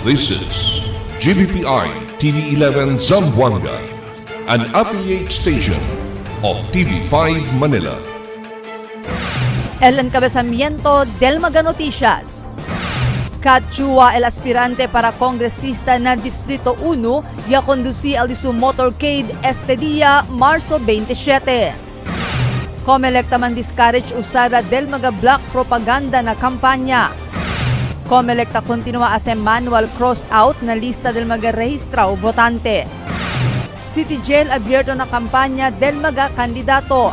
This is GBPI TV11 Zamboanga, an affiliate station of TV5 Manila. El encabezamiento del Mega Noticias. Cachua el aspirante para congresista na Distrito 1 y a conducir al de su motorcade este día, marzo 27. Comelec taman discourage usada del mga black propaganda na kampanya. Comelec ta continua as manual cross-out na lista del mga rehistrao votante. City Jail abierto na kampanya del mga kandidato.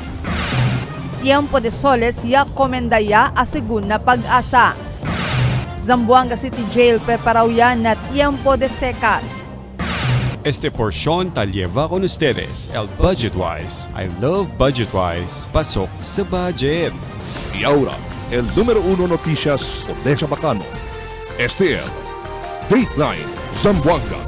Tiempo de soles ya komendaya a segun na pag-asa. Zamboanga City Jail preparaw yan na tiempo de secas. Este porción ta lleva con ustedes el Budgetwise. I love Budgetwise. Pasok sa budget. Y ahora, el número 1 noticias Odessa Bacano. Este es Dateline Zamboanga.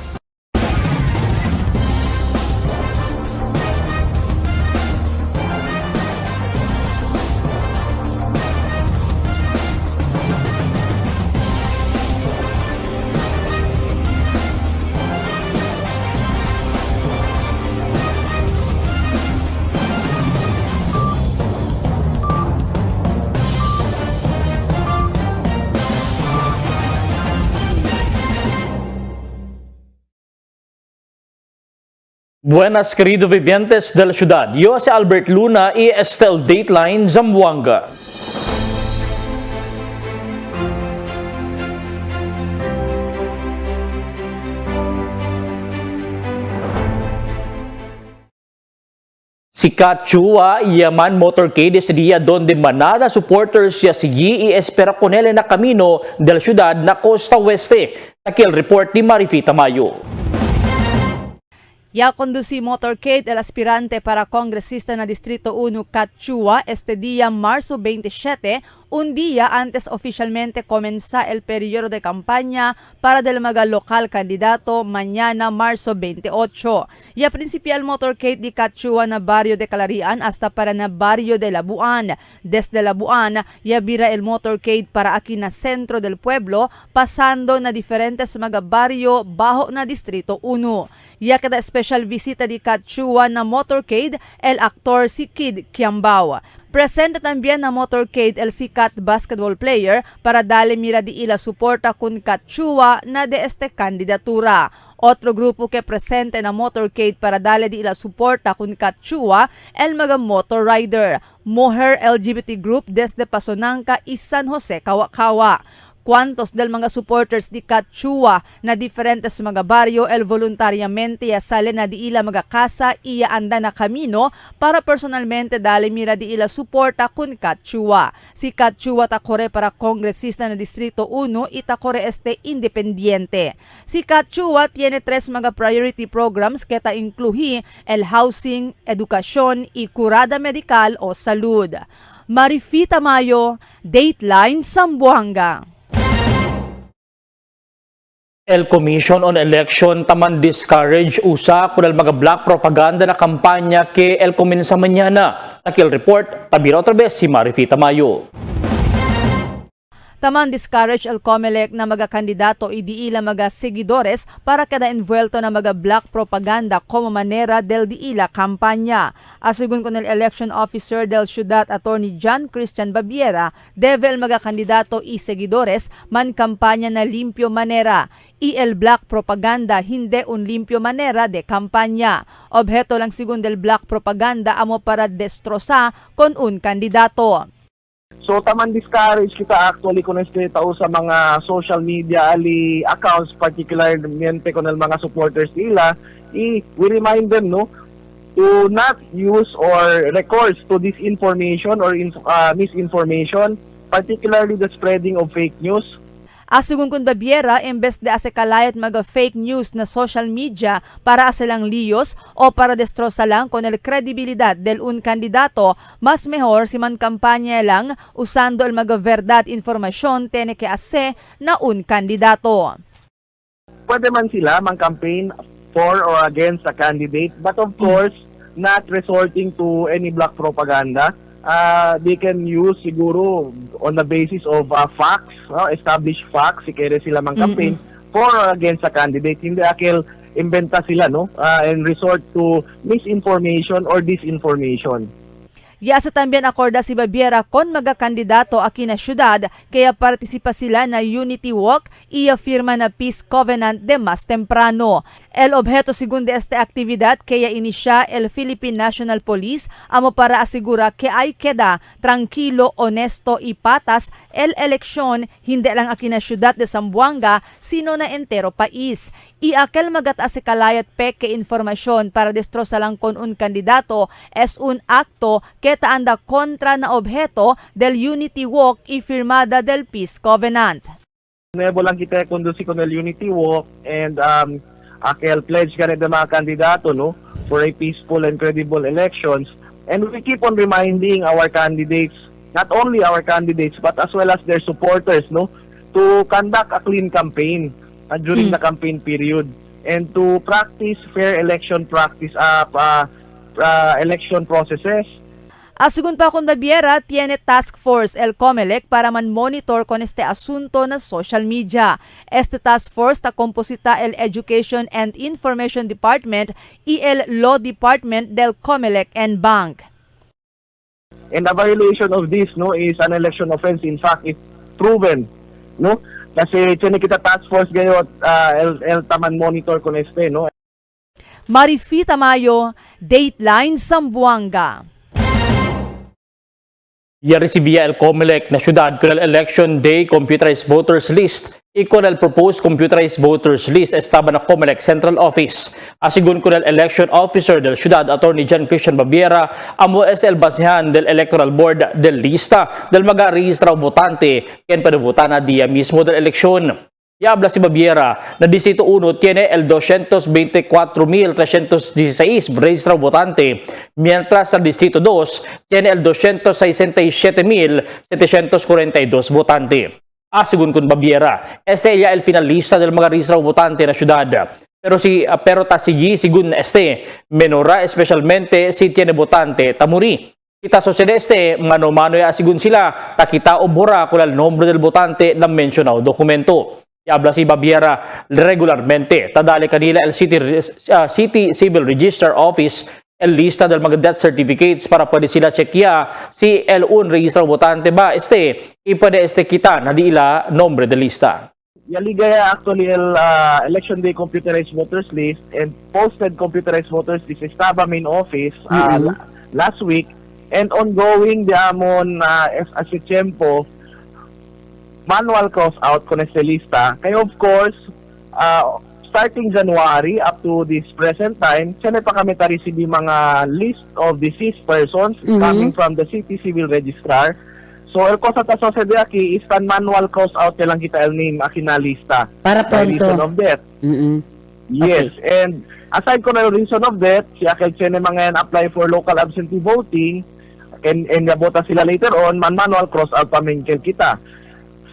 Buenas queridos vivientes de la ciudad, yo soy Albert Luna y este es el Dateline Zamboanga. Si Cachua Yaman Motorcade ese día donde manada supporters ya seguí y espera con él en el camino de la ciudad na Costa Oeste. Aquí el report ni Marifita Mayo. Ya conducí motorcade el aspirante para congresista na Distrito 1 Cachua este día, marzo 27, un día antes oficialmente comenzar el periodo de campaña para del mga local candidato mañana, marzo 28. Ya principal motorcade di Cachua na barrio de Calarian hasta para na barrio de Labuan. Desde Labuan, ya vira el motorcade para aquí na centro del pueblo, pasando na diferentes mga barrio bajo na Distrito 1. Ya kada special visita di Cachua na motorcade el aktor si Kid Kiambao. Presente también na motorcade el sikat basketball player para dale mira di ila suporta kun Cachua na de este candidatura. Otro grupo que presente na motorcade para dale di ila suporta kun Cachua el mga motor rider. Moher LGBT group desde Pasonanca y San Jose, Kawakawa. Cuantos del mga supporters di Cachua na diferentes mga baryo el voluntariamente ya sale na di ila mga kasa iya anda na kamino para personalmente dale mira di ila suporta kun Cachua. Si Cachua takore para kongresista na Distrito 1 y takore este independiente. Si Cachua tiene 3 mga priority programs que ta incluye el housing, edukasyon y kurada medikal o salud. Marifita Mayo, Dateline Zamboanga. El Commission on Election taman discourage usa con el mga black propaganda na kampanya que el comienza mañana. Aquí el report, tabira otra vez si Marifita Mayo. Taman discourage el Comelec na mga kandidato idiila mga seguidores para kada envuelto na mga black propaganda como manera del diila kampanya. Asigun con el election officer del ciudad attorney John Christian Babiera, debe el mga kandidato y seguidores man kampanya na limpio manera. Y el black propaganda hindi un limpio manera de kampanya. Objeto lang sigun del black propaganda amo para destrosa con un kandidato. So taman discourage kita actually kung este tao sa mga social media ali accounts particularmente con el mga supporters nila, we remind them to not use or recourse to disinformation or misinformation, particularly the spreading of fake news. Asugun kun Babiera, imbes de asekalayat mga fake news na social media para asalang liyos o para destrosa lang con el kredibilidad del un kandidato, mas mejor si man kampanya lang usando el mga verdad informasyon tene que ase na un kandidato. Pwede man sila man-campaign for or against a candidate, but of course, not resorting to any black propaganda. They can use siguro on the basis of facts, established facts, si kaya sila mang campaign for or against a candidate. Hindi akil imbenta sila, no? And resort to misinformation or disinformation. Ya sa también akorda si Babiera kon magakandidato aki na syudad kaya partisipa sila na Unity Walk iya firma na Peace Covenant de mas temprano. El objeto según de esta actividad kaya inisya el Philippine National Police amo para asigura que ay queda tranquilo, honesto y patas el eleksyon hindi lang aki na syudad de Zamboanga sino na entero país. Iakel magat-ase kalayat peke informasyon para destrosa lang kon un kandidato es un acto que anda kontra na objeto del Unity Walk y firmada del Peace Covenant. Nuevo lang kita kondusi kon el Unity Walk and akil pledge ka rin ng mga kandidato, no, for a peaceful and credible elections. And we keep on reminding our candidates, not only our candidates but as well as their supporters, no, to conduct a clean campaign during the campaign period and to practice fair election election processes. Asugun pa kung Babiera, tiene task force el COMELEC para man-monitor con este asunto na social media. Este task force ta composita el Education and Information Department y el Law Department del COMELEC and Bank. And a violation of this, no, is an election offense. In fact, it's proven, no? Kasi tiene kita task force gayot el taman monitor con este, no? Marifi Tamayo, Dateline Zamboanga. Recibía el COMELEC na syudad con el Election Day Computerized Voters List y con el Proposed Computerized Voters List estaba na COMELEC Central Office. Asigun con el Election Officer del syudad, Attorney John Christian Babiera, amo es el basehan del Electoral Board del lista del mag-registrado votante quien padubutana día mismo del eleksyon. Y habla si Babiera na Distrito 1 tiene el 224,316 registrado votante, mientras el Distrito 2 tiene el 267,742 votante. Según con Babiera, este ya el finalista del mga registrado votante na syudad. Pero tasigi según este, menora especialmente si tiene votante tamuri. Kita sucede este, mano-mano ya según sila, takita o bura con el nombre del votante na mencionado dokumento. Habla si Babiera regularmente, tadali kanila el City Civil Register Office el lista del mga death certificates para pwede sila checkya si el un registrado votante ba y pwede kita na di ila nombre de lista. Yaligaya actually el Election Day Computerized Voters List and posted Computerized Voters List estaba main office last week and ongoing diamon as a tiempo manual cross out con este lista. Kaya of course, starting January up to this present time, siyempre pa kami ta-receive mga list of deceased persons coming from the City Civil Registrar. So, el cosa ta sucede aquí is tan manual cross out lang kita el name aki na lista. Para By reason pronto. of death. Yes, and aside ko na yung reason of death, si Akel Chene mga yan apply for local absentee voting and nabota sila later on, manual cross out pa minkel kita.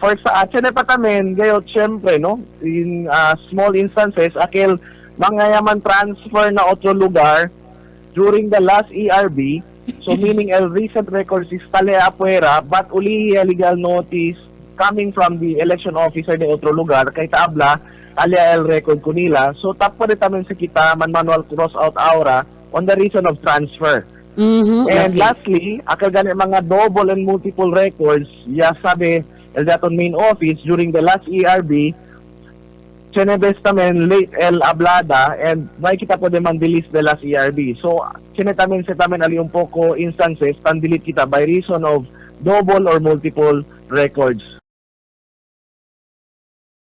For sa atin pa tamen, gayot syempre, no, in small instances, akil mangyayaman transfer na otro lugar during the last ERB, so meaning el recent records is tale afuera, but uli legal notice coming from the election officer de otro lugar, kay taabla, alia el record ko nila, so tapos rin tamen sa kita, man manual cross out aura on the reason of transfer. And lastly, akil gani mga double and multiple records, ya sabi, el daton main office during the last ERB, sinebestamen late el ablada and may kita po naman delete the last ERB. So, sinetamen ali un poco instances, tan-delete kita by reason of double or multiple records.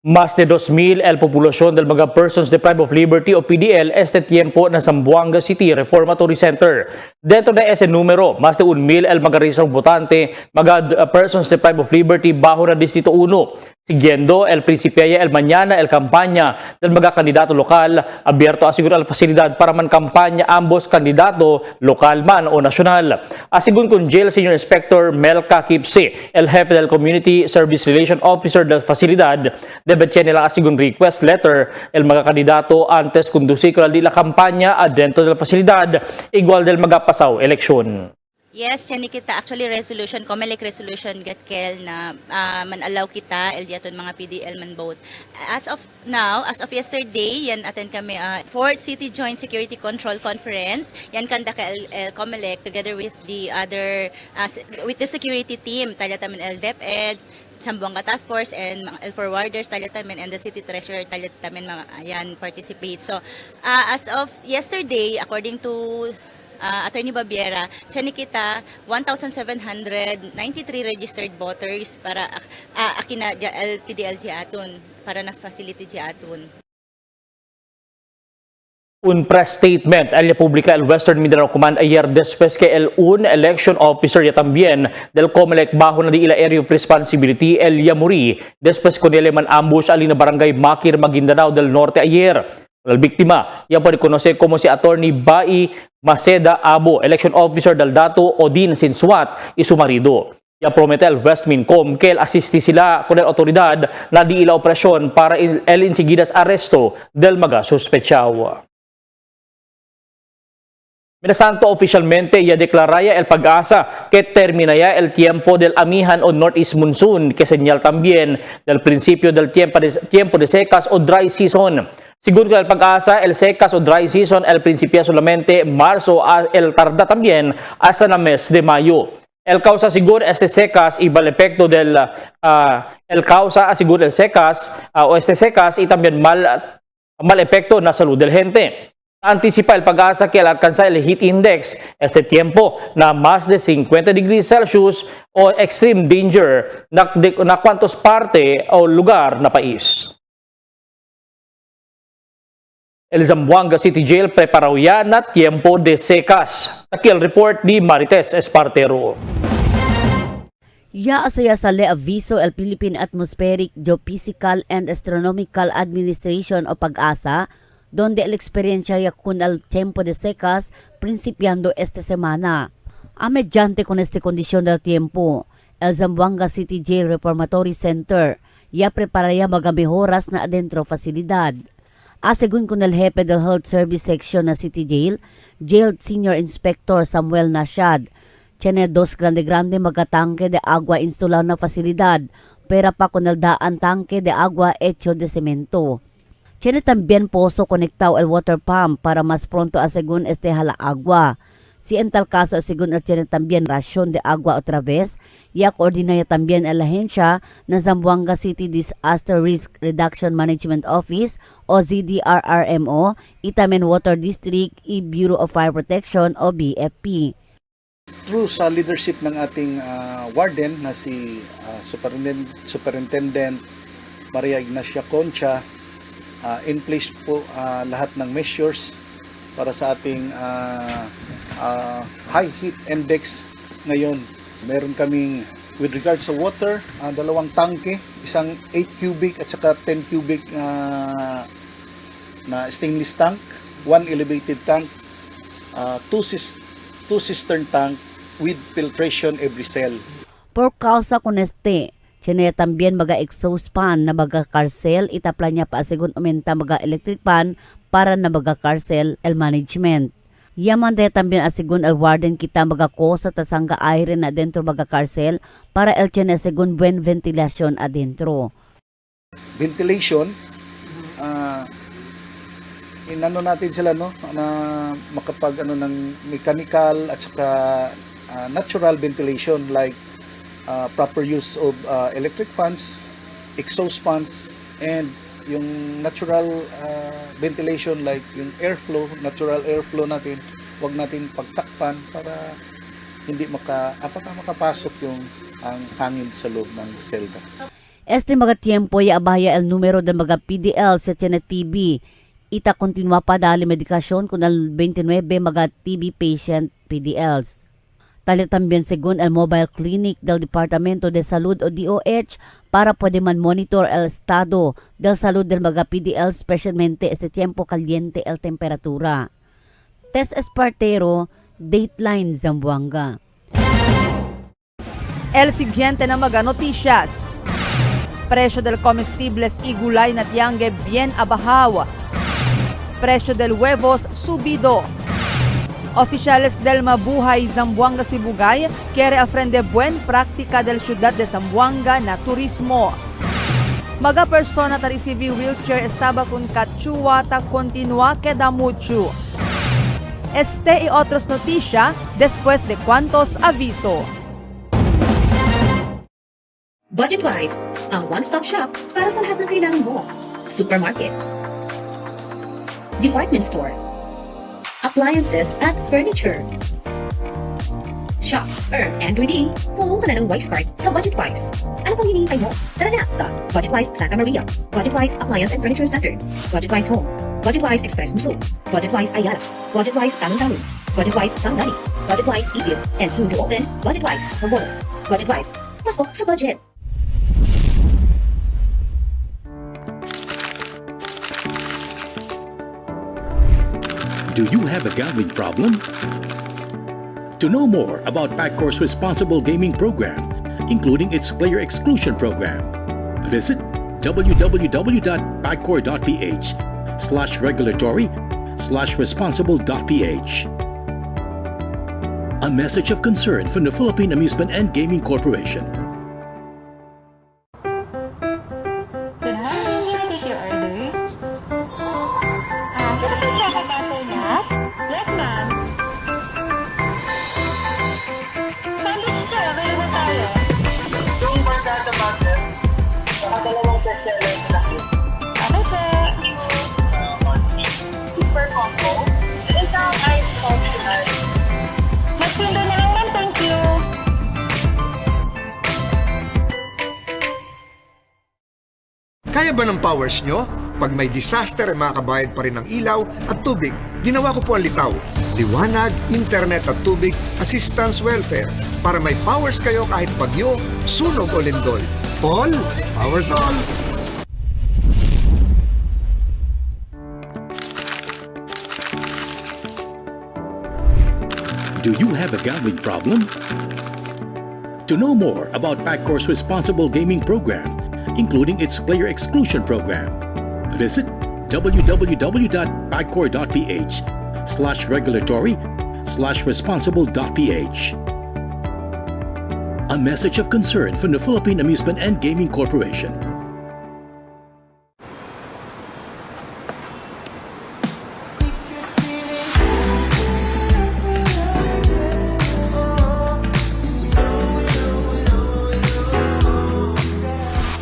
Más de 2,000 el populasyon del mga Persons Deprived of Liberty o PDL este tiempo na Zamboanga City Reformatory Center. Dentro de ese numero, más de 1,000 el mga registrong botante, mga Persons Deprived of Liberty bajo na Distrito 1. Siguiendo el principiaya el mañana el kampanya del mga kandidato lokal, abierto asiguro al fasilidad para man kampanya ambos kandidato lokal man o nasyonal. Asigun con Jail Senior Inspector Melka Kipse, el jefe del Community Service Relation Officer del fasilidad, debe nila asigun request letter el mga kandidato antes conducir con la kampanya adentro del fasilidad igual del mga pasaw eleksyon. Yes, yan kita actually resolution, COMELEC resolution gatkel na man-allow kita, eldiaton mga PDL man vote. As of now, as of yesterday, yan attend kami 4th City Joint Security Control Conference. Yan kanda ka COMELEC together with the other, with the security team, talyatamin DepEd, Zamboanga Task Force and mga forwarders talyatamin and the city treasurer talyatamin yan participate. So as of yesterday, according to Attorney Babiera, siya ni kita 1,793 registered voters para akina PDL aton para na facility aton. Un press statement al publica el Western Mindanao Command ayer después que el un election officer ya también del COMELEC bajo na di ila area of responsibility el Yamuri después con ele man ambush alina barangay Makir Maguindanao del Norte ayer. La víctima, ya puede conocer como si Attorney Bai Maceda Abo, election officer del Dato Odin Sinsuat y su marido. Ya promete el Westmincom que el asisti sila con el autoridad na di ila operasyon para el inseguidas arresto del mga sospechado. Minasanto oficialmente ya declaraya el Pag-asa que terminaya el tiempo del amihan o northeast monsoon que señal también del principio del tiempo de secas o dry season. Según el Pag-asa, el secas o dry season el principia solamente marzo, el tarda también hasta el mes de mayo. El causa según este secas iba el efecto del el causa según el secas o este secas y también mal efecto na salud del gente. Anticipa el Pag-asa que al alcanzar el heat index este tiempo na más de 50 degrees Celsius o extreme danger na cuantos parte o lugar na país. El Zamboanga City Jail preparaw ya na tiempo de secas. Aquí el report ni Marites Espartero. Ya asaya sa le aviso el Philippine Atmospheric, Geophysical and Astronomical Administration o Pag-asa, donde el experiencia ya con el tiempo de secas principiando esta semana. A mediante con esta condición del tiempo, el Zamboanga City Jail Reformatory Center ya prepararía mga mejoras na adentro facilidad. Según con el jefe del Health Service Section na City Jail, Jail Senior Inspector Samuel Nashad, tiene 2 grande mga tanque de agua instalado na facilidad, pero pa con el daan tanque de agua hecho de cemento. Tiene también pozo conectado el water pump para más pronto según este hala agua. Si en tal caso según tiene también ración de agua otra vez, ya coordinaya también el ahensya na Zamboanga City Disaster Risk Reduction Management Office o ZDRRMO, Itamen Water District y Bureau of Fire Protection o BFP. Through sa leadership ng ating warden na si Superintendent Maria Ignacia Concha, in place po lahat ng measures para sa ating high heat index ngayon. Meron kaming with regards sa water, 2 tangke, isang 8 cubic at saka 10 cubic na stainless tank, 1 elevated tank, 2 cistern tank with filtration every cell. Por causa con este, tiene también mga exhaust fan na mga carcel, itapla niya pa según aumenta mga electric fan para na mga carcel el management. Yaman de también según el warden kita mga kosa tasanga aire na dentro mga carcel para el tiene según buen ventilasyon adentro. Ventilation, inano natin sila na makapag ng mechanical at saka natural ventilation like proper use of electric fans, exhaust fans, and yung natural ventilation like yung airflow, natural airflow natin, wag natin pagtakpan para hindi makapasok yung ang hangin sa loob ng selda. Este mga tiempo ya abaya el numero de mga PDL sa TB. Ita continua pa dali medikasyon con el 29 mga TB patient PDLs. Tali también según el mobile clinic del Departamento de Salud o DOH para pwede man monitor el estado del salud del mga PDL, especialmente este tiempo caliente el temperatura. Tess Espartero, Dateline Zamboanga. El siguiente na mga noticias. Presyo del comestibles y gulay na tiangge bien abahaw. Presyo del huevos subido. Oficiales del Mabuhay Zamboanga Sibugay quiere aprender buen práctica del ciudad de Zamboanga na turismo. Maga persona ta recibi wheelchair estaba con Quechua ta continúa queda mucho. Este y otras noticias después de cuantos aviso. Budgetwise, ang one-stop shop para sa lahat ng kailangan mo. Supermarket, department store, appliances at furniture. Shop, earn, and redeem. Kumuha ka na ng Wise Card sa Budgetwise. Ano pang hinihintay mo? Tara na sa Budgetwise Santa Maria, Budgetwise Appliance and Furniture Center, Budgetwise Home, Budgetwise Express Muso, Budgetwise Ayala, Budgetwise Talon-Talon, Budgetwise Sangani, Budgetwise Eagle, and soon to open Budgetwise Sambolo. Budgetwise, pasok sa budget. Do you have a gambling problem? To know more about Paccor's responsible gaming program, including its player exclusion program, visit www.pacor.ph/regulatory/responsible.ph. A message of concern from the Philippine Amusement and Gaming Corporation. Kaya ba ng powers nyo? Pag may disaster ay makakabayad pa rin ng ilaw at tubig. Ginawa ko po ang litaw. Liwanag, internet at tubig, assistance welfare. Para may powers kayo kahit bagyo, sunog o lindol. Paul, powers on! Do you have a gambling problem? To know more about Paccor's responsible gaming program, including its player exclusion program, visit www.pacor.ph/regulatory/responsible.ph. A message of concern from the Philippine Amusement and Gaming Corporation.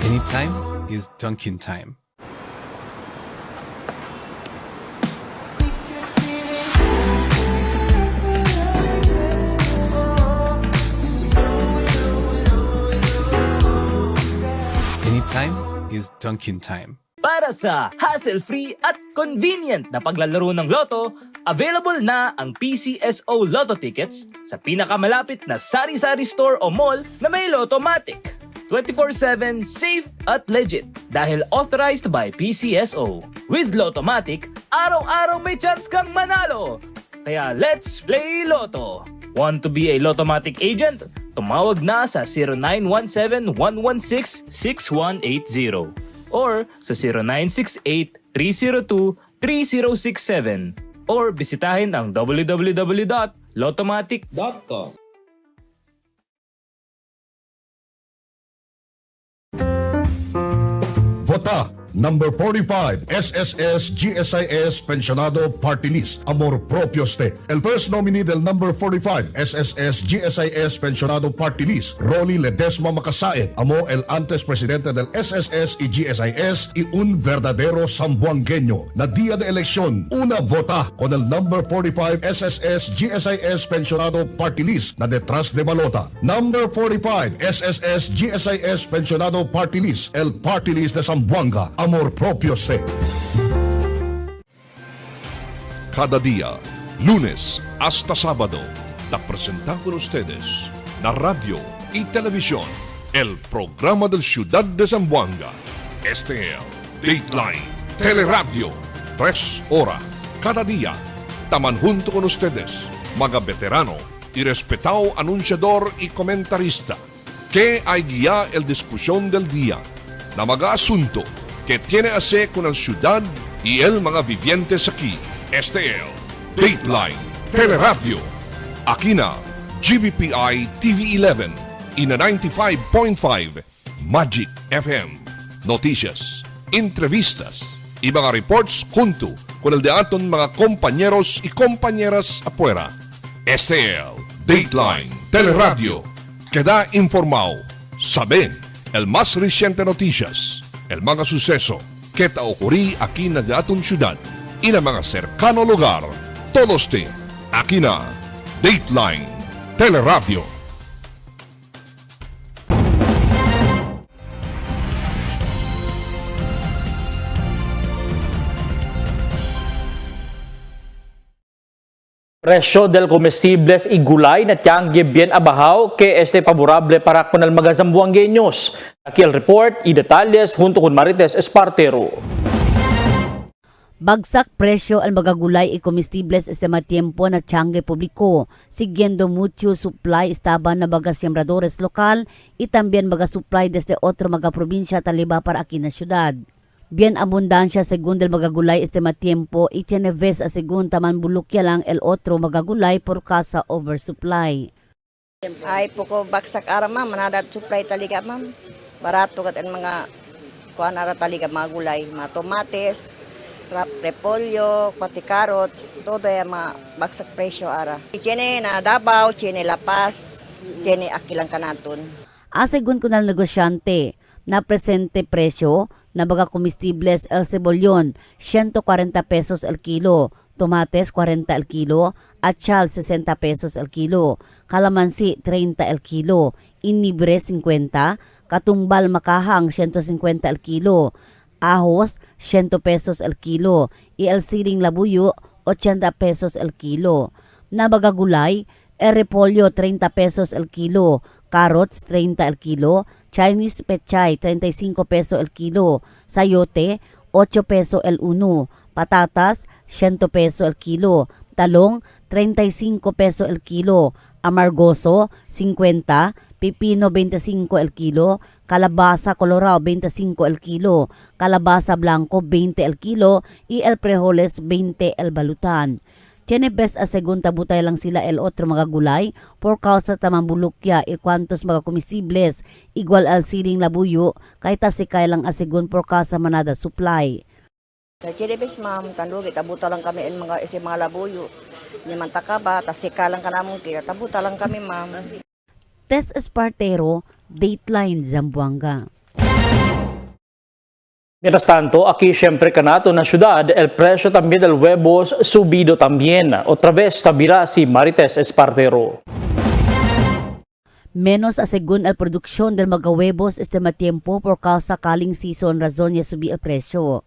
Anytime is Dunkin' time. Anytime is Dunkin' time. Para sa hassle-free at convenient na paglalaro ng loto, available na ang PCSO Lotto tickets sa pinakamalapit na sari-sari store o mall na may Lottomatic. 24/7 safe at legit dahil authorized by PCSO. With Lottomatic, araw-araw may chance kang manalo. Kaya let's play Lotto. Want to be a Lottomatic agent? Tumawag na sa 0917-116-6180 or sa 0968-302-3067 or bisitahin ang www.lottomatic.com. Vota number 45 SSS GSIS Pensionado Party List Amor Propio Ste. El first nominee del number 45 SSS GSIS Pensionado Party List Rolly Ledesma Macasaet amo el antes presidente del SSS y GSIS y un verdadero sambuangueño na día de elección una vota con el number 45 SSS GSIS Pensionado Party List na detrás de balota. Number 45 SSS GSIS Pensionado Party List el Party List de Zamboanga Amor Propio Ste. Cada día, lunes hasta sábado, te presentamos con ustedes la radio y televisión, el programa del Ciudad de Zamboanga. Este es Dateline Teleradio, 3 horas cada día. Taman junto con ustedes, mga veterano y respetado anunciador y comentarista, que hay guía el discusión del día, na mga asunto que tiene a ver con la ciudad y el mga vivientes aquí. Este es Dateline Teleradio. Akina, GBPI TV11, ina 95.5, Magic FM. Noticias, entrevistas, y mga reports junto con el de aton mga compañeros y compañeras afuera. STL, Dateline, Teleradio. Queda informado. Saben el más reciente noticias, el mga suceso que ta ocurrí aquí na aton syudad y na mga cercano lugar. Todos te, aquí na, Dateline, Teleradio. Presyo del comestibles y gulay na tiangge bien abahaw que favorable para con el mga zamboangueños. Aquí el report y detalles junto con Marites Espartero. Bagsak presyo ang mga gulay y comestibles este matiempo na tiangge publiko, siguiendo mucho supply estaban na mga sembradores lokal y también mga supply desde otro mga probinsya taliba para aquí na syudad. Bien abundancia según del mga gulay este matiempo y tiene vez a según taman bulukya lang el otro mga gulay por casa oversupply. Ay poko baksak ara ma'am, manadat supply taliga ma'am. Barato kat ang mga kuan ara taliga mga gulay, mga tomates, repolyo, pati carrots, todo yung mga baksak presyo ara. Tiene na Davao, tiene La Paz, tiene Akilang Kanaton. Asegun ko ng negosyante, na presente presyo na mga comestibles el cebollon 140 pesos el kilo, tomates 40 el kilo, achal 60 pesos el kilo, kalamansi 30 el kilo, inibre 50, katumbal makahang 150 el kilo, ahos 100 pesos el kilo, y el siling labuyo 80 pesos el kilo. Na mga gulay, repolyo 30 pesos el kilo, carrots 30 el kilo, Chinese pechay 35 peso el kilo, sayote 8 peso el uno, patatas 100 peso el kilo, talong 35 peso el kilo, amargoso 50, pipino 25 el kilo, kalabasa colorado 25 el kilo, kalabasa blanco 20 el kilo, y el frijoles 20 el balutan. Tiene bes a segunda butay lang sila el otro mga gulay por causa tamang bulukya y kwantos mga comestibles igual al siling labuyo kahit asikay lang a segun por causa manada supply. Tiene bes ma'am, tandugi, tabuta lang kami el mga isi mga labuyo. Ni mantaka ba, tasika lang ka namon kaya tabuta lang kami ma'am. Tess Espartero, Dateline Zamboanga. Mientras tanto, aquí siempre Canato na ciudad, el precio también del huevos subido también. Otra vez tabira si Marites Espartero. Menos a según el produksyon del mga huevos este matiempo por causa kaling season razón ya subí el precio.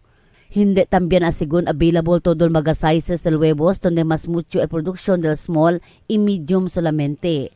Hindi también a según available todo el mga sizes del huevos donde mas mucho el produksyon del small y medium solamente.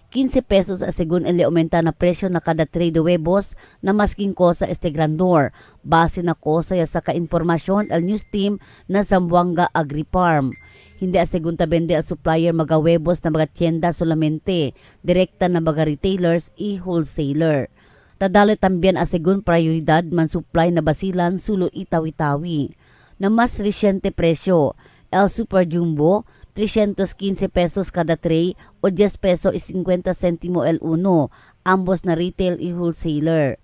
15 pesos a según el aumenta na presyo na kada tray de huevos na masking cosa este grandor. Base na cosa ya sa ka-informasyon al news team na Zamboanga Agri-Farm. Hindi a según tabende al supplier mga huevos na mga tienda solamente, direkta na mga retailers y wholesaler. Tadali también a según prioridad man supply na basilan sulo itawi-tawi. Na mas resyente presyo, el Super Jumbo 315 pesos cada tray o 10 peso y 50 centimo el uno, ambos na retail y wholesaler.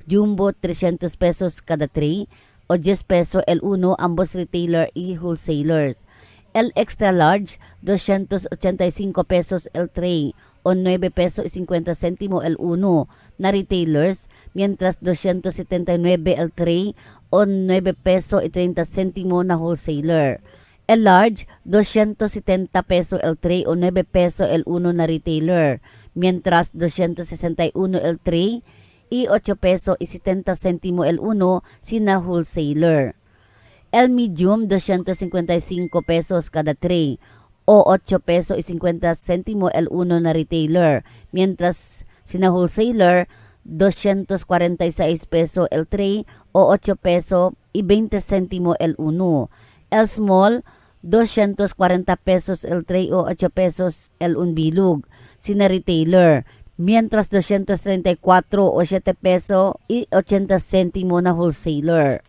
Jumbo 300 pesos cada tray o 10 peso el uno, ambos retailer y wholesalers. El extra large 285 pesos el tray o 9 peso y 50 centimo el uno na retailers, mientras 279 el tray o 9 peso y 30 centimo na wholesaler. El large, 270 peso el tray o 9 peso el uno na retailer, mientras 261 el tray y 8 peso y 70 centimo el uno sina wholesaler. El medium, 255 pesos cada tray o 8 peso y 50 centimo el uno na retailer, mientras sina wholesaler, 246 peso el tray o 8 peso y 20 centimo el uno. El small, 240 pesos el tray o 8 pesos el un bilog, sina retailer, mientras 234 o 7 peso y 80 centimo na wholesaler.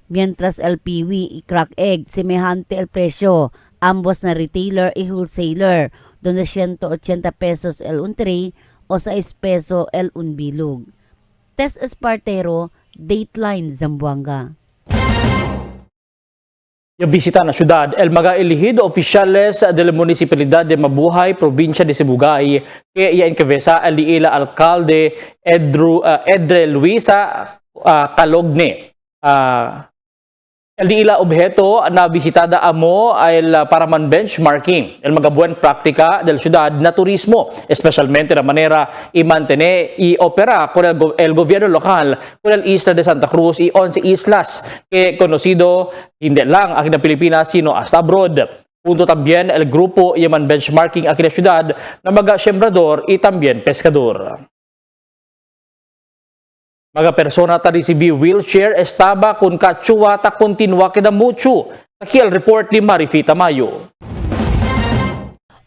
Mientras el piwi y crack egg, semejante el presyo, ambos na retailer y wholesaler, donde 180 pesos el un tray o 6 peso el un bilog. Tess Espartero, Dateline Zamboanga. Yung bisita na syudad, el mga elegido oficiales de la Municipalidad de Mabuhay, probinsya de Sibugay, que encabeza el ila alcalde Edre Luisa Calogne. El ila objeto na visitada amo ay para man benchmarking el mga buwan praktika del syudad na turismo, especialmente na manera i-mantener y opera con el gobierno local con el isla de Santa Cruz y 11 islas que conocido hindi lang aquí na Pilipinas sino hasta abroad. Punto también el grupo yaman benchmarking aquí na syudad na mga sembrador y también pescador. Mga persona ta recibi wheelchair estaba con kachua ta continua queda mucho. Aquí el report ni Marifita Mayo.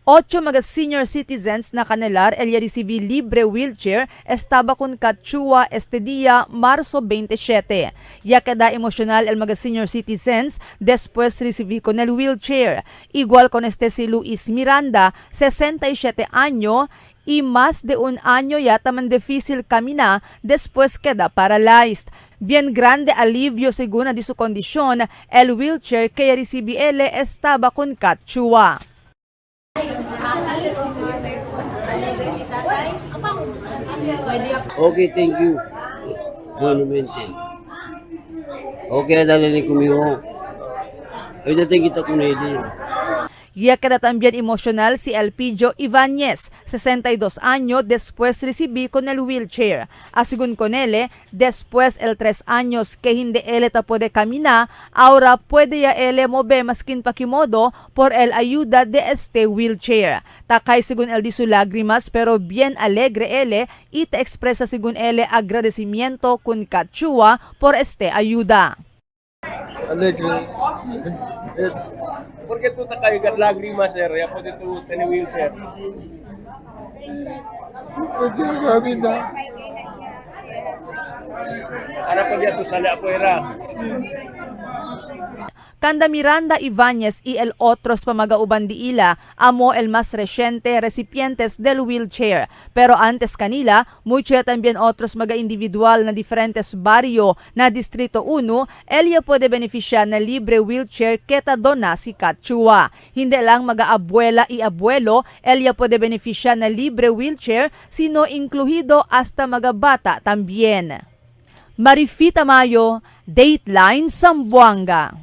8 mga senior citizens na kanelar el recibi libre wheelchair estaba con Kachua este día marzo 27. Ya queda emocional el mga senior citizens después recibí con el wheelchair. Igual con este si Luis Miranda, 67 años, y más de un año ya tan difícil caminar después queda paralyzed. Bien grande alivio según de su condición, el wheelchair que recibí él estaba con Kachua. Okay, thank you. Monumente. Okay, dalili kumiho. Pwede kita kunedi. Ya queda también emocional si Elpidio Ibáñez, 62 años después recibí con el wheelchair. Según con él, después el 3 años que hindi él puede caminar, ahora puede ya él mover maskin pakimodo por el ayuda de este wheelchair. Takay según él di su lágrimas pero bien alegre él y te expresa según él agradecimiento con Kachua por este ayuda. Alegre. ¿Por qué tú te caigas lágrimas, sir? Ya puedes tú tener wheelchair. Ahora podía tú salir afuera. Kanda Miranda Ibáñez y el otros pamagauban di ila amo el más reciente recipientes del wheelchair. Pero antes kanila, mucho también otros mga individual na diferentes barrio na Distrito 1, elya puede beneficiar na libre wheelchair keta dona si Kachua. Hindi lang mga abuela y abuelo, elya puede beneficiar na libre wheelchair, sino incluido hasta mga bata también. Marifita Mayo, Dateline Zamboanga.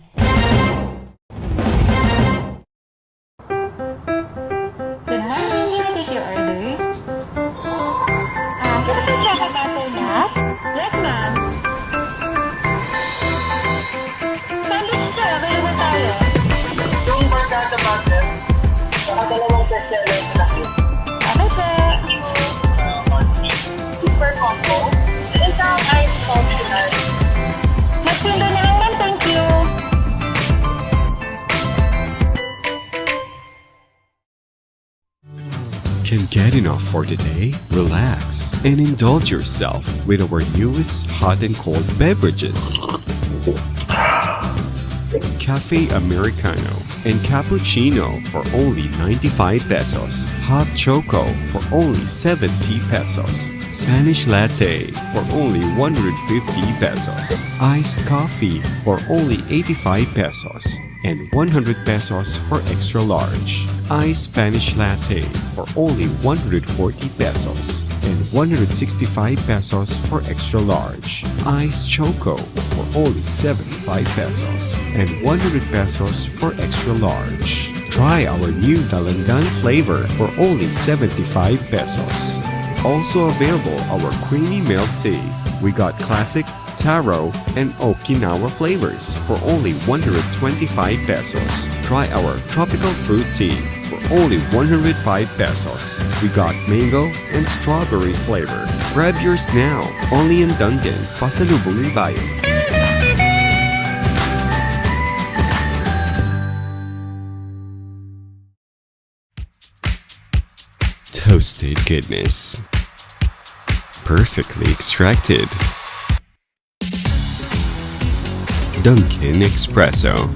Super combo. Isang ice optional. Magsundo na lang, thank you. Can't get enough for today? Relax and indulge yourself with our newest hot and cold beverages. Cafe Americano and Cappuccino for only 95 pesos. Hot Choco for only 70 pesos. Spanish Latte for only 150 pesos. Iced Coffee for only 85 pesos. And 100 pesos for extra large. Iced Spanish Latte for only 140 pesos. And 165 pesos for extra large. Iced Choco for only 75 pesos. And 100 pesos for extra large. Try our new Dalandan flavor for only 75 pesos. Also available our creamy milk tea. We got classic, taro, and Okinawa flavors for only 125 pesos. Try our tropical fruit tea for only 105 pesos. We got mango and strawberry flavor. Grab yours now, only in Duncan, Pasalubong ng Bayan. Toasted goodness. Perfectly extracted. Dunkin' Espresso.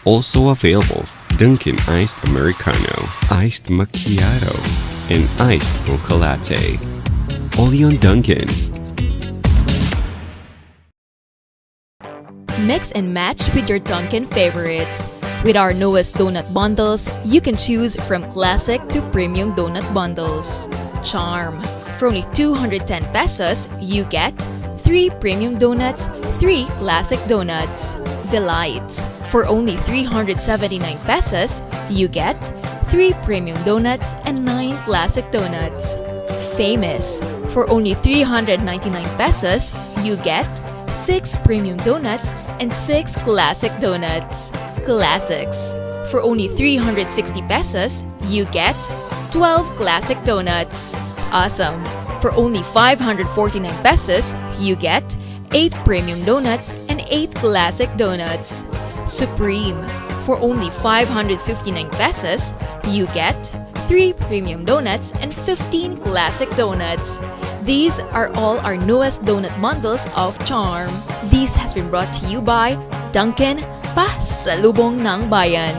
Also available, Dunkin' Iced Americano, Iced Macchiato, and Iced Mocha Latte. Only on Dunkin'. Mix and match with your Dunkin' favorites. With our newest donut bundles, you can choose from classic to premium donut bundles. Charm. For only 210 pesos, you get 3 premium donuts, 3 classic donuts. Delights. For only 379 pesos, you get 3 premium donuts and 9 classic donuts. Famous. For only 399 pesos, you get 6 premium donuts and 6 classic donuts. Classics. For only 360 pesos, you get 12 classic donuts. Awesome. For only 549 pesos, you get 8 premium donuts and 8 classic donuts. Supreme. For only 559 pesos, you get 3 premium donuts and 15 classic donuts. These are all our newest donut bundles of Charm. This has been brought to you by Dunkin', Pasalubong ng Bayan.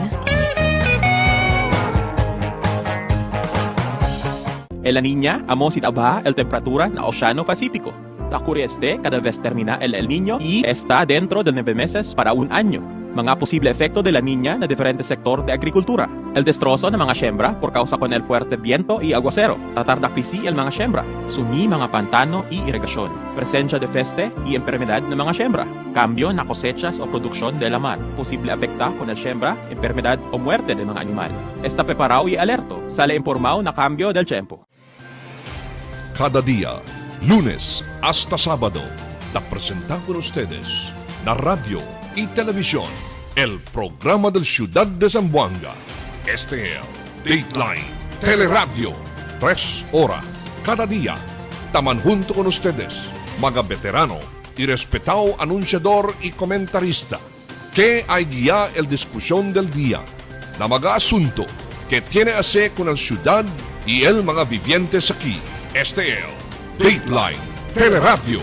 El La Niña, amo si tabaja el temperatura na Oceano Pacífico. Ocurre cada vez termina el Niño y está dentro de 9 meses para un año. Mga posible efecto de La Niña na diferente sector de agrikultura. El destrozo ng mga siembra por causa con el fuerte viento y aguacero. Tratar de krisi el mga siembra. Sumi mga pantano y irrigasyon. Presencia de peste y enfermedad ng mga siembra. Cambio na cosechas o produksyon de la mar. Posible afecta con el siembra, enfermedad o muerte de mga animal. Está preparado y alerto. Sale informado na cambio del tiempo. Cada día, lunes hasta sábado, te presentamos con ustedes la radio y televisión, el programa del Ciudad de Zamboanga. Este es Dateline Teleradio, 3 horas cada día. Taman junto con ustedes, mga veterano y respetado anunciador y comentarista, que hay guía el discusión del día, na mga asunto que tiene a hacer con el ciudad y el mga vivientes aquí. Este es Dateline Teleradio.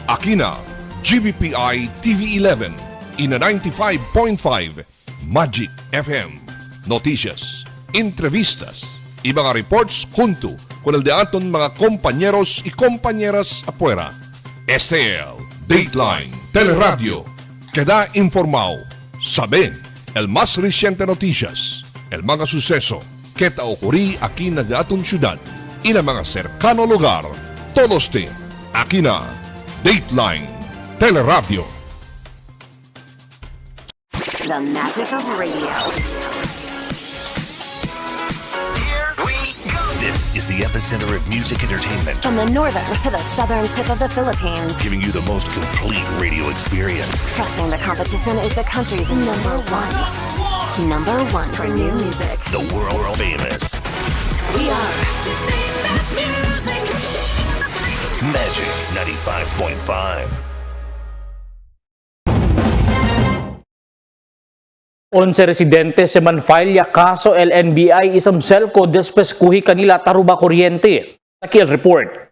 Aquí na GBPI TV11 y na 95.5 Magic FM. Noticias, entrevistas y mga reports junto con el de aton mga compañeros y compañeras afuera. Este es Dateline Teleradio. Queda informado, sabe el más reciente noticias, el mga suceso que te ocurrí aquí na de aton ciudad y na mga cercano lugar. Todos te aquí na Dateline Teleradio. The magic of radio. This is the epicenter of music entertainment, From the northern to the southern tip of the Philippines. giving you the most complete radio experience. Crushing the competition is the country's number one. Number one for new music. The world famous We are today's best music. Magic 95.5. 11 residente se manfalya kaso LNBI isang selco después kuhi kanila taruba kuryente. Takil report.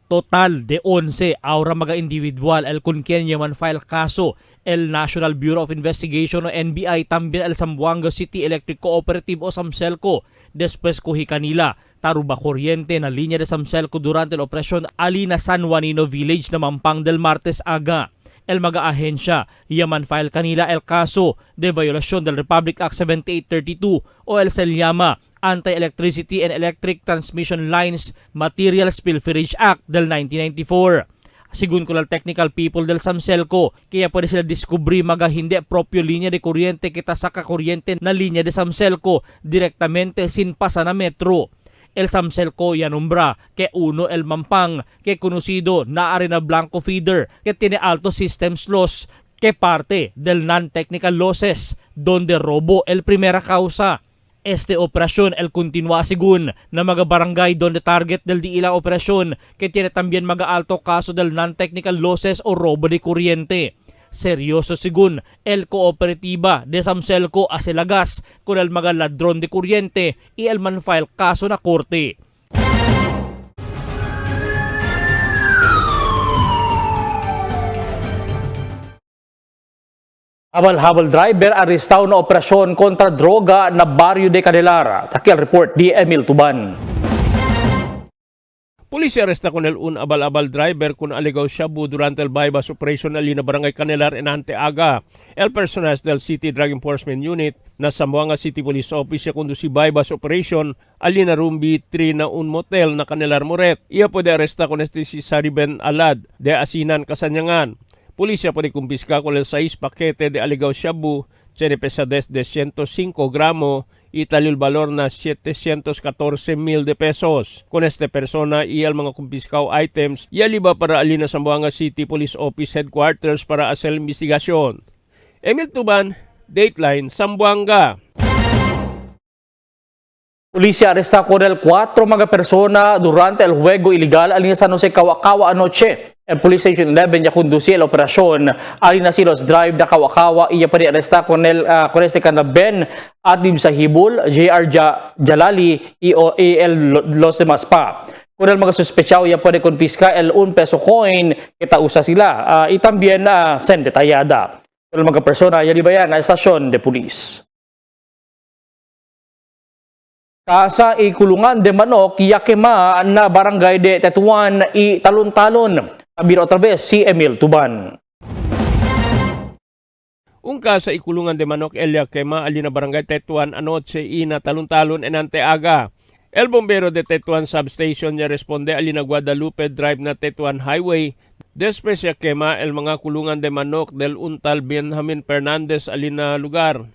Total de 11 aura mga individual el kunkenye manfile kaso el National Bureau of Investigation o NBI también el Zamboanga City Electric Cooperative o SAMSELCO después kuhi kanila taruba kuryente na linya de SAMSELCO durante la operasyon Alina San Juanino Village na Mampang del Martes aga. El mga ahensya yaman file kanila el kaso de violación del Republic Act 7832 o el SELYAMA Anti-Electricity and Electric Transmission Lines Materials Pilferage Act del 1994. Sigun ko lang technical people del SAMSELCO, kaya pwede sila diskubri mga hindi propio linya de kuryente kita sa kakuryente na linya de SAMSELCO direktamente sin pasa na metro. El SAMSELCO yanumbra que uno el Mampang que conocido na arena blanco feeder que tiene alto systems loss que parte del non-technical losses donde robo el primera causa. Este operasyon el continua sigun na mga barangay donde target del di ilang operasyon que tiene también mga alto kaso del non-technical losses o robo de kuryente. Seryoso sigun el Kooperatiba de SAMSELCO aselagas con el mga ladron de kuryente y el manfile kaso na korte. Habal-habal driver arestaw na operasyon kontra droga na Barrio de Candelaria. Takil report di Emil Tuban. Pulis aresta con el un abal-abal driver con alegaw shabu durante el bypass operation ali na barangay Canelar en Anteaga. El personal del City Drug Enforcement Unit na Zamboanga City Police Office conduci bypass operation ali na rumbi 3 na un motel na Canelar Moret. Ia pwede aresta con este si Sariben Alad de Asinan Kasanyangan. Pulisya pwede kumpiska con el 6 pakete de alegaw shabu, tiene pesades de 105 gramo y tal el valor na 714,000 de pesos. Con este persona y el mga kumpiskaw items, ialiba para alina Zamboanga City Police Office Headquarters para hacer investigasyon. Emil Tuban, Dateline, Zamboanga. Pulisya aresta con el 4 mga persona durante el juego ilegal alin sa San Jose Kawakawa anoche. El Police Station 11 ya conducí la operación alin na silos drive da Kawakawa iya pa aresta con este kanaben atib sa Hibul, JR Jalali y el los demás pa. Con el mga sospechaw iya pa konfiska el 1 peso coin kita usa sila y también sen detallada. Con el mga persona ya libayan na estasyon de pulis. Kasa ikulungan de Manok, Yakima na barangay de Tetuan i Talon-Talon. Kabiro otra vez si Emil Tuban. Ungka sa ikulungan de Manok, El Yakima, ali na barangay Tetuan anoche i na Talon-Talon en Anteaga. El bombero de Tetuan Substation ya responde ali na Guadalupe Drive na Tetuan Highway. Después Yakima, el mga kulungan de Manok del Untal Benjamin Fernandez ali na lugar.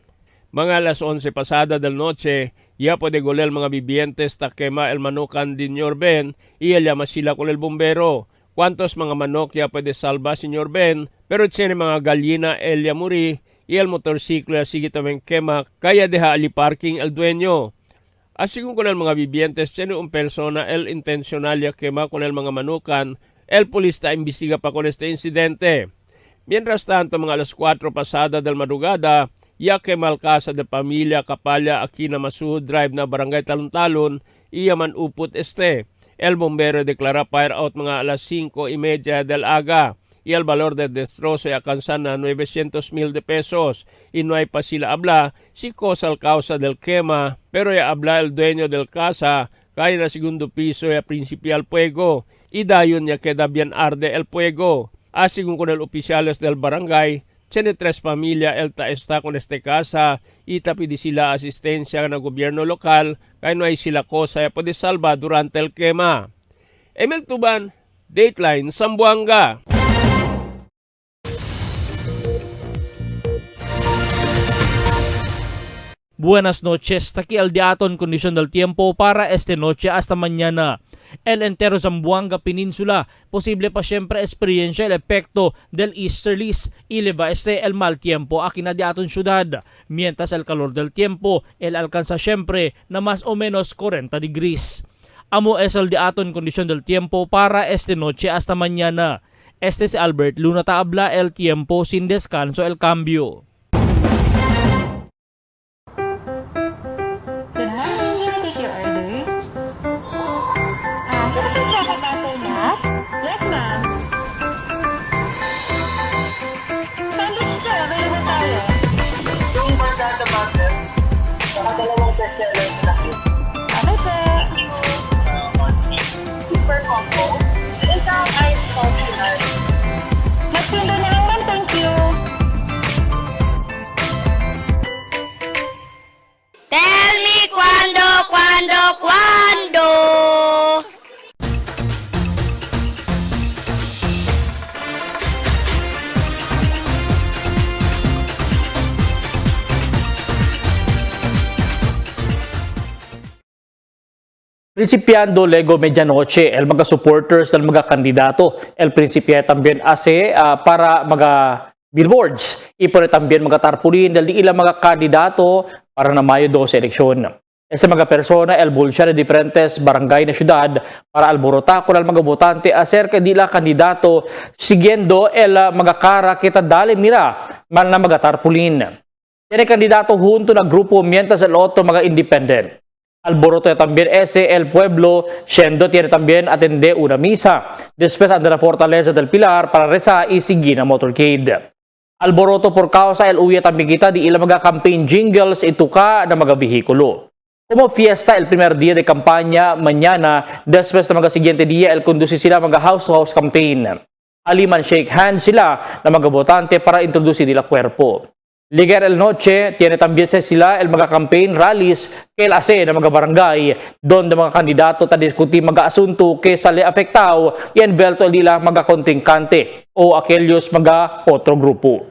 Mga alas 11 pasada del noche, ya puede golel mga bibientes ta quema el manukan din Señor Ben y el llama sila con el bombero. ¿Cuántos mga manok ya puede salva Señor Ben? Pero tiene mga gallina el ya muri y el motorsiklo ya sige también quema kaya deja ali parking el dueño. Así con el mga bibientes tiene un persona el intencional ya quema con el mga manukan, el polista investiga pa con este incidente. Mientras tanto mga alas 4 pasada del madrugada, ya que Malcasa de Pamilya Kapalya Aquina Masud Drive na barangay Talon-Talon, iya man upot este. El bombero declara fire out mga alas 5:30 del aga. Y el valor de destrozo ay alcanza na 900,000 de pesos. Y no hay pa sila habla si cosa al causa del quema, pero ya habla el dueño del casa, kaya na segundo piso ya principal fuego. Y dayon ya queda bien arde el fuego. Así con el oficiales del barangay, tiene 3 familia el está con este casa y tapidi sila asistencia ng gobyerno lokal kaya no ay sila cosa ya pwede salva durante el quema. Emil Tuban, Dateline, Zamboanga. Buenas noches, aquí al diaton condición del tiempo para esta noche hasta mañana. El entero Zamboanga Peninsula, posible pa siempre experiencia el efecto del easterlies y le va el mal tiempo aquí na diaton ciudad, mientras el calor del tiempo el alcanza siempre na más o menos 40 degrees. Amo es el diaton condición del tiempo para esta noche hasta mañana. Este es Albert Luna Taabla, el tiempo sin descanso, el cambio. Super combo. Isang ice coffee lang. Magsundo na lang, ma'am. Thank you. Tell me cuando. Principiando luego medianoche, el mga supporters del mga kandidato, el principio también hace para mga billboards y por también mga tarpaulin del ilang mga kandidato para na Mayo 12 eleksyon. Ese mga persona el bulsya de diferentes barangay na syudad para alborotar con el mga votante acerca de la kandidato siguiendo el mga cara kita dali mira man na mga tarpaulin. Tiene kandidato junto na grupo mientras el otro mga independent. Alboroto también ese el pueblo, siendo tiene también atender una misa. Después anda la fortaleza del Pilar para rezar y seguir a motorcade. Alboroto por causa el uya tambikita di ila mga campaign jingles ito ka na mga vehikulo. Como fiesta el primer día de campaña mañana, después na mga siguiente día el conduce sila mga house-to-house campaign. Aliman shake hands sila na mga botante para introduce nila cuerpo. Ligar el noche, tiene también sila el mga campaign rallies que el ase na mga barangay, donde mga kandidato ta diskuti mga asunto que sale afectao y envelto nila mga kontingkante o aquellos mga otro grupo.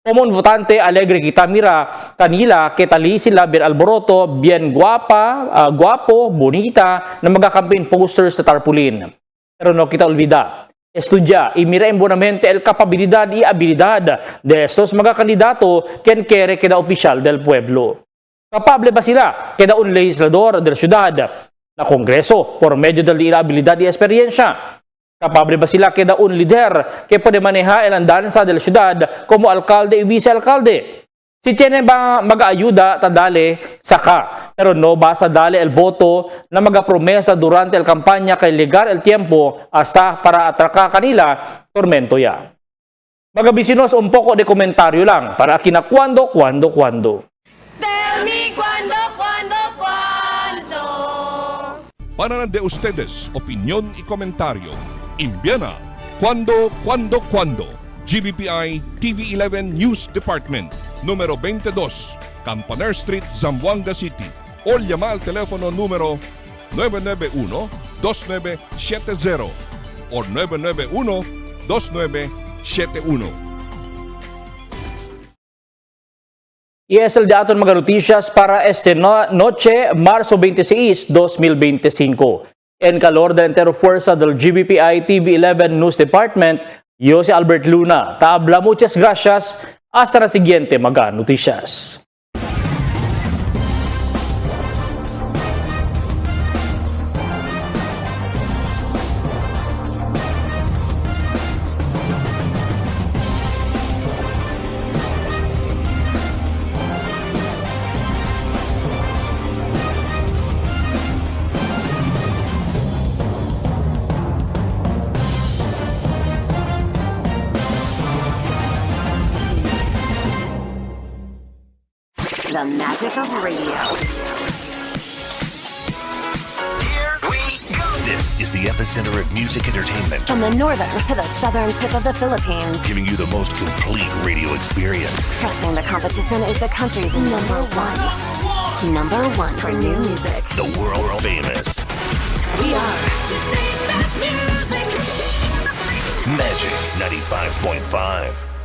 Common votante alegre kita mira kanila que tali sila bien alboroto, bien guapo, bonita na mga campaign posters sa tarpaulin. Pero no kita olvida, estudia y mira embonamente el capacidad y habilidad de estos mga kandidato quien quiere queda oficial del pueblo. Kapable ba sila queda un legislador del ciudad na kongreso por medio de la habilidad y experiencia? Kapable ba sila queda un líder que puede manejar el andanza de la ciudad como alcalde y vicealcalde? Si tienen ba mag-ayuda tadale, saka. Pero no basta dale el voto na magapromesa durante el kampanya kay ligar el tiempo hasta para atraka kanila, tormento ya. Magabisinos un poco de komentaryo lang para kinakwando, kwando. Tell me cuando. Para de ustedes, opinión y comentario. Envíana cuando. GBPI TV11 News Department, número 22, Campaner Street, Zamboanga City. O llama al teléfono número 991-2970 o 991-2971. Y es el dato de mga noticias para esta noche, marzo 26, 2025. En calor de la entera fuerza del GBPI TV11 News Department, yo si Albert Luna. Tabla, muchas gracias. Hasta la siguiente mga noticias. The magic of radio. This is the epicenter of music entertainment, From the northern to the southern tip of the Philippines. giving you the most complete radio experience. Crushing the competition is the country's number one. Number one for new music. The world famous We are Magic 95.5.